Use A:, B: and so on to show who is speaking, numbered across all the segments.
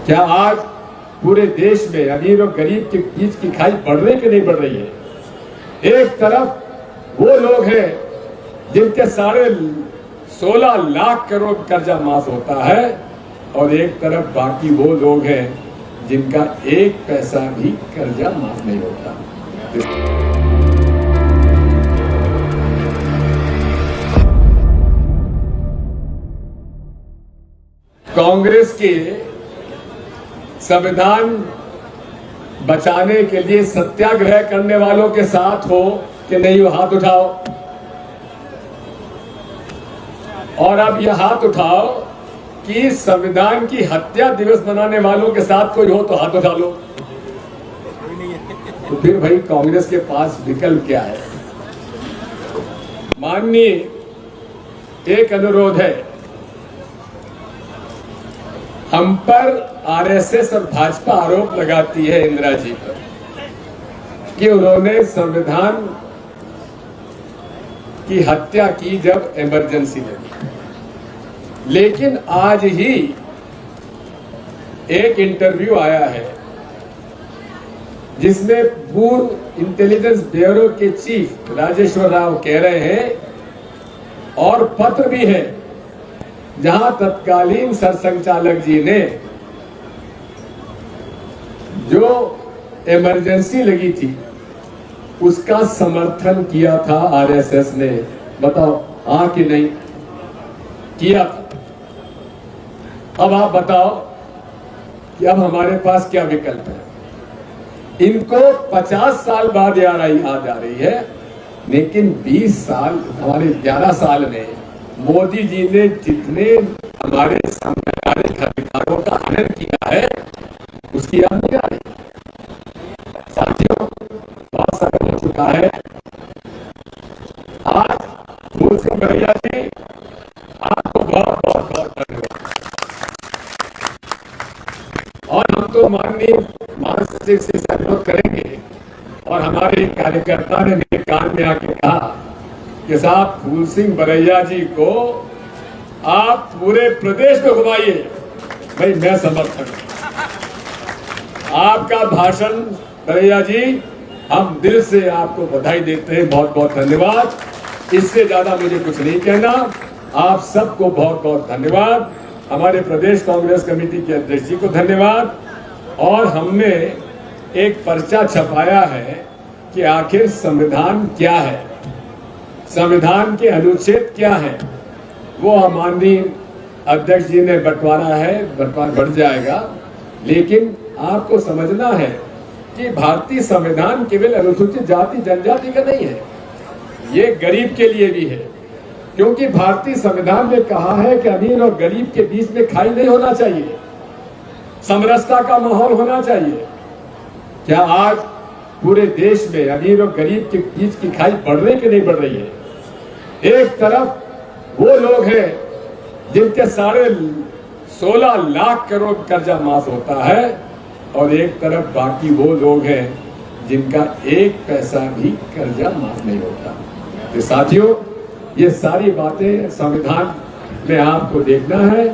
A: क्या आज पूरे देश में अमीर और गरीब के बीच की खाई बढ़ रही कि नहीं बढ़ रही है? एक तरफ वो लोग हैं जिनके 16.5 लाख करोड़ कर्जा माफ होता है और एक तरफ बाकी वो लोग हैं जिनका 1 पैसा भी कर्जा माफ नहीं होता। कांग्रेस के संविधान बचाने के लिए सत्याग्रह करने वालों के साथ हो कि नहीं, वो हाथ उठाओ। और अब यह हाथ उठाओ कि संविधान की हत्या दिवस मनाने वालों के साथ कोई हो तो हाथ उठा लो। तो फिर भाई कांग्रेस के पास विकल्प क्या है? माननीय, एक अनुरोध है, हम पर आरएसएस और भाजपा आरोप लगाती है इंदिरा जी पर कि उन्होंने संविधान की हत्या की जब इमरजेंसी लगी। लेकिन आज ही एक इंटरव्यू आया है जिसमें पूर्व इंटेलिजेंस ब्यूरो के चीफ राजेश्वर राव कह रहे हैं, और पत्र भी है जहां तत्कालीन सरसंघचालक जी ने जो इमरजेंसी लगी थी उसका समर्थन किया था आरएसएस ने। बताओ हाँ कि नहीं किया था? अब आप बताओ कि अब हमारे पास क्या विकल्प है? इनको 50 साल बाद याद आ रही है, लेकिन 20 साल, हमारे 11 साल में मोदी जी ने जितने हमारे संवैधानिक अधिकारों का हनन किया है उसकी याद नहीं आ रही। साथियों, बहुत समय हो चुका है। आज फूल सिंह भैया जी, आपको बहुत बहुत बहुत धन्यवाद। और हम तो माननीय महासचिव से अनुरोध करेंगे, और हमारे कार्यकर्ता ने मेरे कान में आके कहा कि साहब फूल सिंह बरैया जी को आप पूरे प्रदेश में घुमाइए। भाई मैं समर्थन, आपका भाषण बरैया जी, हम दिल से आपको बधाई देते हैं। बहुत बहुत धन्यवाद। इससे ज्यादा मुझे कुछ नहीं कहना। आप सबको बहुत बहुत धन्यवाद। हमारे प्रदेश कांग्रेस कमेटी के अध्यक्ष जी को धन्यवाद। और हमने एक पर्चा छपाया है कि आखिर संविधान क्या है, संविधान के अनुच्छेद क्या है, वो माननीय अध्यक्ष जी ने बंटवारा है, बढ़ जाएगा। लेकिन आपको समझना है कि भारतीय संविधान केवल अनुसूचित जाति जनजाति का नहीं है, ये गरीब के लिए भी है। क्योंकि भारतीय संविधान में कहा है कि अमीर और गरीब के बीच में खाई नहीं होना चाहिए, समरसता का माहौल होना चाहिए। क्या आज पूरे देश में अमीर और गरीब के बीच की खाई बढ़ रही कि नहीं बढ़ रही है? एक तरफ वो लोग हैं जिनके 16.5 लाख करोड़ कर्जा माफ होता है और एक तरफ बाकी वो लोग हैं जिनका 1 पैसा भी कर्जा माफ नहीं होता। तो साथियों, ये सारी बातें संविधान में आपको देखना है।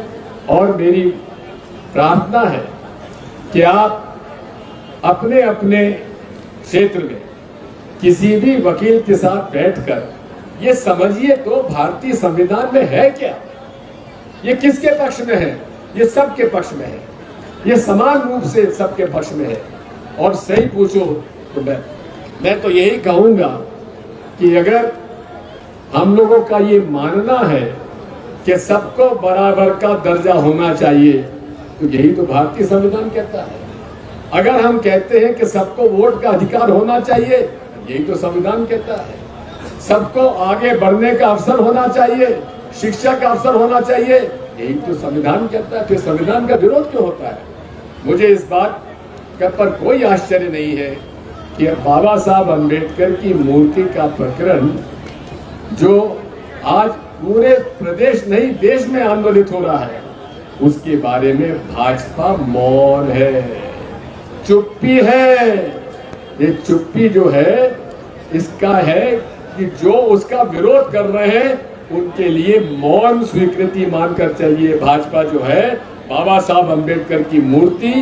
A: और मेरी प्रार्थना है कि आप अपने अपने क्षेत्र में किसी भी वकील के साथ बैठकर ये समझिए तो भारतीय संविधान में है क्या, ये किसके पक्ष में है? ये सबके पक्ष में है, ये समान रूप से सबके पक्ष में है। और सही पूछो तो मैं तो यही कहूंगा कि अगर हम लोगों का ये मानना है कि सबको बराबर का दर्जा होना चाहिए, तो यही तो भारतीय संविधान कहता है। अगर हम कहते हैं कि सबको वोट का अधिकार होना चाहिए, यही तो संविधान कहता है। सबको आगे बढ़ने का अवसर होना चाहिए, शिक्षा का अवसर होना चाहिए, यही तो संविधान कहता है। फिर संविधान का विरोध क्यों होता है? मुझे इस बात पर कोई आश्चर्य नहीं है कि बाबा साहब अम्बेडकर की मूर्ति का प्रकरण जो आज पूरे प्रदेश नहीं देश में आंदोलित हो रहा है, उसके बारे में भाजपा मौन है, चुप्पी है। ये चुप्पी जो है इसका है कि जो उसका विरोध कर रहे हैं उनके लिए मौन स्वीकृति मानकर चलिए। भाजपा जो है बाबा साहब अंबेडकर की मूर्ति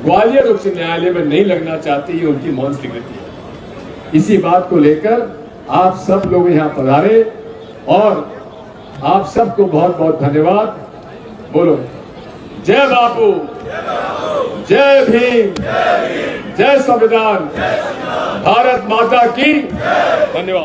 A: ग्वालियर उच्च न्यायालय में नहीं लगना चाहती, ये उनकी मौन स्वीकृति है। इसी बात को लेकर आप सब लोग यहाँ पधारे और आप सबको बहुत बहुत धन्यवाद। बोलो जय बापू, जय भीम, जय संविधान, भारत माता की। धन्यवाद।